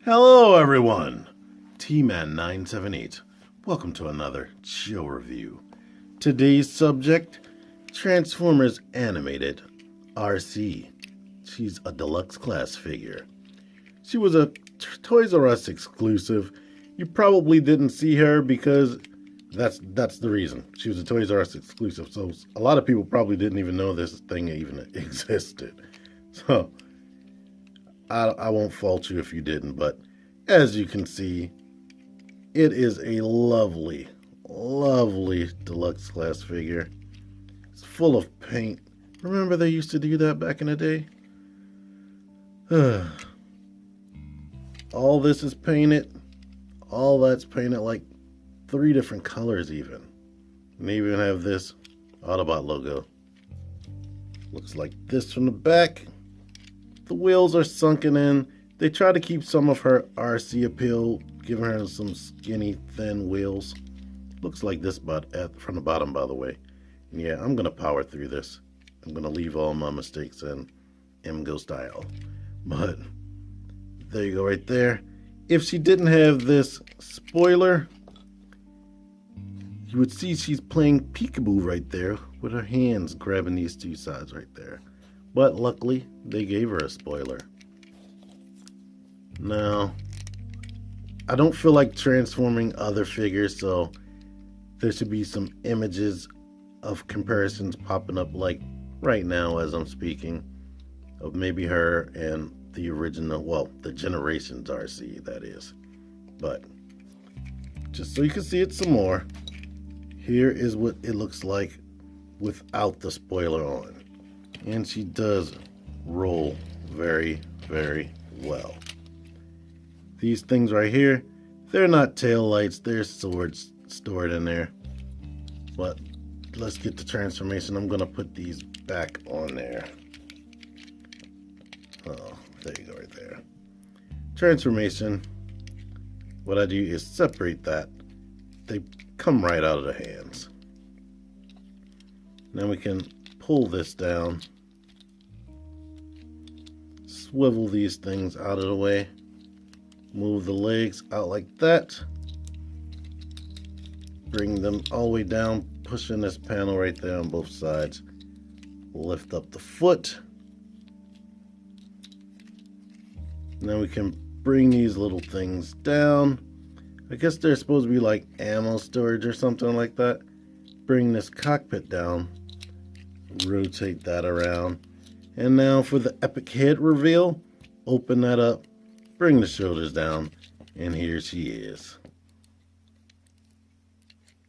Hello everyone, T-Man978. Welcome to another show review. Today's subject, Transformers Animated Arcee. She's a Deluxe Class figure. She was a Toys R Us exclusive. You probably didn't see her because that's the reason. She was a Toys R Us exclusive, so a lot of people probably didn't even know this thing even existed. So I won't fault you if you didn't, but as you can see, it is a lovely, lovely Deluxe Class figure. It's full of paint. Remember they used to do that back in the day? All this is painted. All that's painted like 3 different colors even. And they even have this Autobot logo. Looks like this from the back. The wheels are sunken in. They try to keep some of her Arcee appeal, giving her some skinny, thin wheels. Looks like this from the bottom, by the way. And yeah, I'm going to power through this. I'm going to leave all my mistakes in MGO style. But there you go right there. If she didn't have this spoiler, you would see she's playing peekaboo right there with her hands grabbing these 2 sides right there. But luckily, they gave her a spoiler. Now, I don't feel like transforming other figures, so there should be some images of comparisons popping up like right now as I'm speaking, of maybe her and the original, well, the Generations Arcee, that is. But just so you can see it some more, here is what it looks like without the spoiler on. And she does roll very, very well. These things right here, they're not tail lights, they're swords stored in there. But let's get the transformation. I'm going to put these back on there. Oh, there you go right there. Transformation, what I do is separate that. They come right out of the hands. Now we can pull this down. Swivel these things out of the way. Move the legs out like that. Bring them all the way down, pushing this panel right there on both sides. Lift up the foot. Now we can bring these little things down. I guess they're supposed to be like ammo storage or something like that. Bring this cockpit down. Rotate that around. And now for the epic head reveal, open that up, bring the shoulders down, and here she is.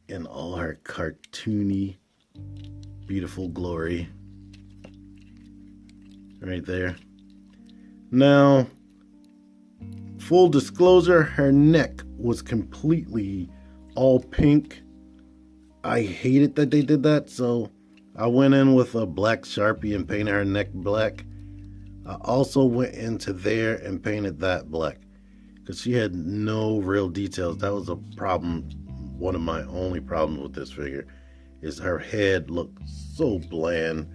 In all her cartoony, beautiful glory. Right there. Now, full disclosure, her neck was completely all pink. I hated that they did that, so I went in with a black Sharpie and painted her neck black. I also went into there and painted that black because she had no real details. That was a problem. One of my only problems with this figure is her head looked so bland,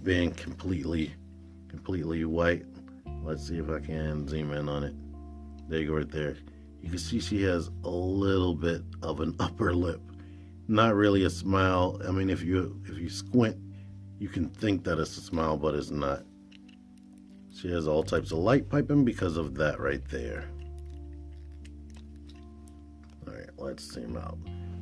being completely white. Let's see if I can zoom in on it. There you go right there. You can see she has a little bit of an upper lip. Not really a smile. I mean, if you squint, you can think that it's a smile, but it's not. She has all types of light piping because of that right there. Alright, let's zoom out.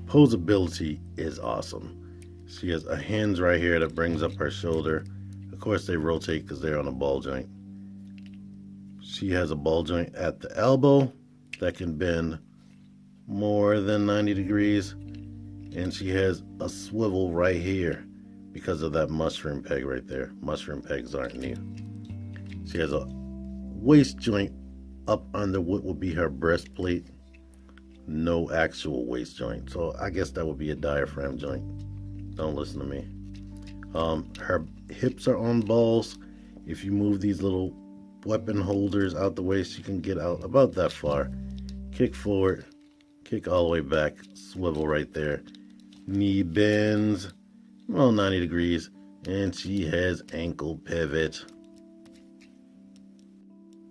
Posability is awesome. She has a hinge right here that brings up her shoulder. Of course, they rotate because they're on a ball joint. She has a ball joint at the elbow that can bend more than 90 degrees. And she has a swivel right here because of that mushroom peg right there. Mushroom pegs aren't new. She has a waist joint up under what would be her breastplate. No actual waist joint. So I guess that would be a diaphragm joint. Don't listen to me. Her hips are on balls. If you move these little weapon holders out the way, she can get out about that far. Kick forward. Kick all the way back. Swivel right there. Knee bends, well, 90 degrees, and she has ankle pivot.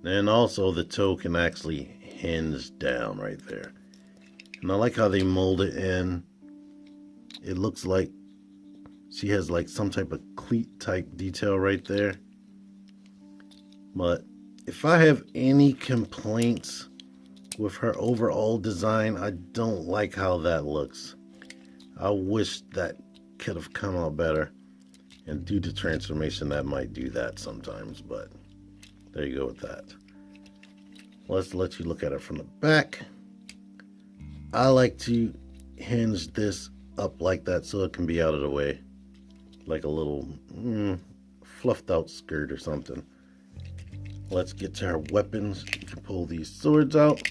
And also the toe can actually hinged down right there. And I like how they mold it in. It looks like she has like some type of cleat type detail right there. But if I have any complaints with her overall design, I don't like how that looks. I wish that could have come out better. And due to transformation, that might do that sometimes, but there you go with that. Let's let you look at it from the back. I like to hinge this up like that so it can be out of the way. Like a little fluffed out skirt or something. Let's get to our weapons. You can pull these swords out.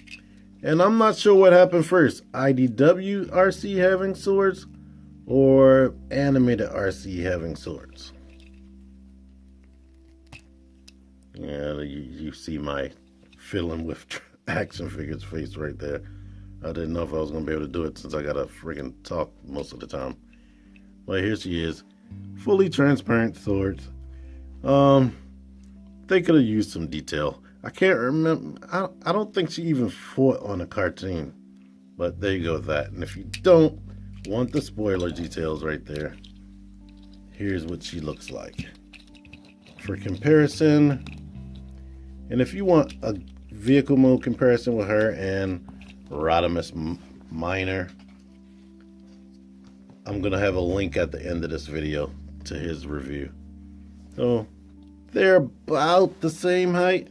And I'm not sure what happened first. IDW Arcee having swords or animated Arcee having swords. Yeah, you see my fiddling with action figures face right there. I didn't know if I was going to be able to do it since I got to friggin' talk most of the time. But here she is. Fully transparent swords. They could have used some detail. I can't remember. I don't think she even fought on a cartoon. But there you go with that. And if you don't want the spoiler details right there, here's what she looks like. For comparison, and if you want a vehicle mode comparison with her and Rodimus Minor, I'm going to have a link at the end of this video to his review. So they're about the same height.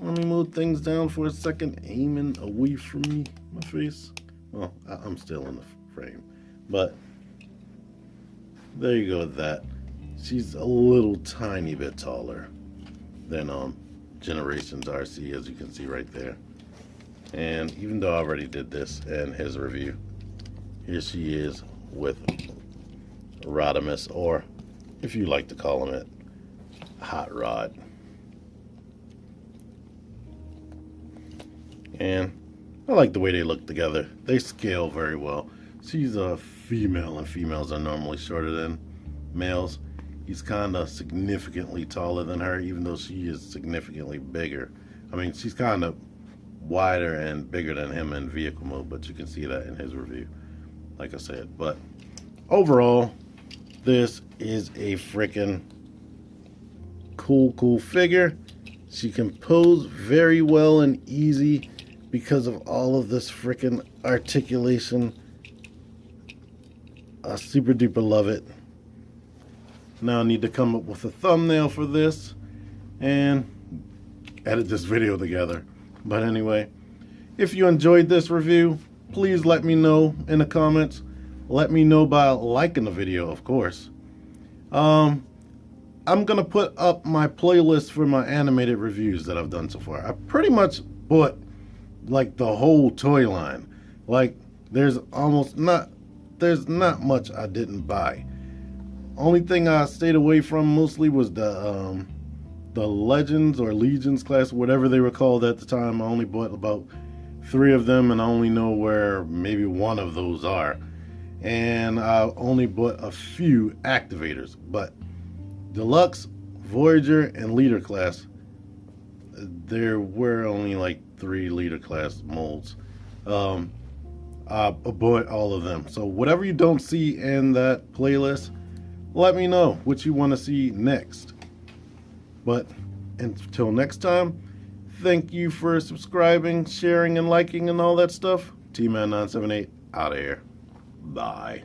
Let me move things down for a second, aiming away from me, my face. Well, I'm still in the frame, but there you go with that. She's a little tiny bit taller than Generations Arcee, as you can see right there. And even though I already did this in his review, here she is with Rodimus, or if you like to call him it, Hot Rod. And I like the way they look together. They scale very well. She's a female, and females are normally shorter than males. He's kind of significantly taller than her, even though she is significantly bigger. I mean, she's kind of wider and bigger than him in vehicle mode, but you can see that in his review, like I said. But overall, this is a freaking cool figure. She can pose very well and easy because of all of this freaking articulation. I super duper love it. Now I need to come up with a thumbnail for this and edit this video together. But anyway, if you enjoyed this review, please let me know in the comments. Let me know by liking the video, of course. I'm gonna put up my playlist for my animated reviews that I've done so far. I pretty much bought like the whole toy line. Like there's not much I didn't buy. Only thing I stayed away from mostly was the Legends or Legions class, whatever they were called at the time. I only bought about 3 of them, and I only know where maybe one of those are. And I only bought a few activators, but Deluxe, Voyager, and Leader class, there were only like 3 Leader class molds. I bought all of them. So whatever you don't see in that playlist, let me know what you want to see next. But until next time, thank you for subscribing, sharing, and liking, and all that stuff. T-Man978 out of here. Bye.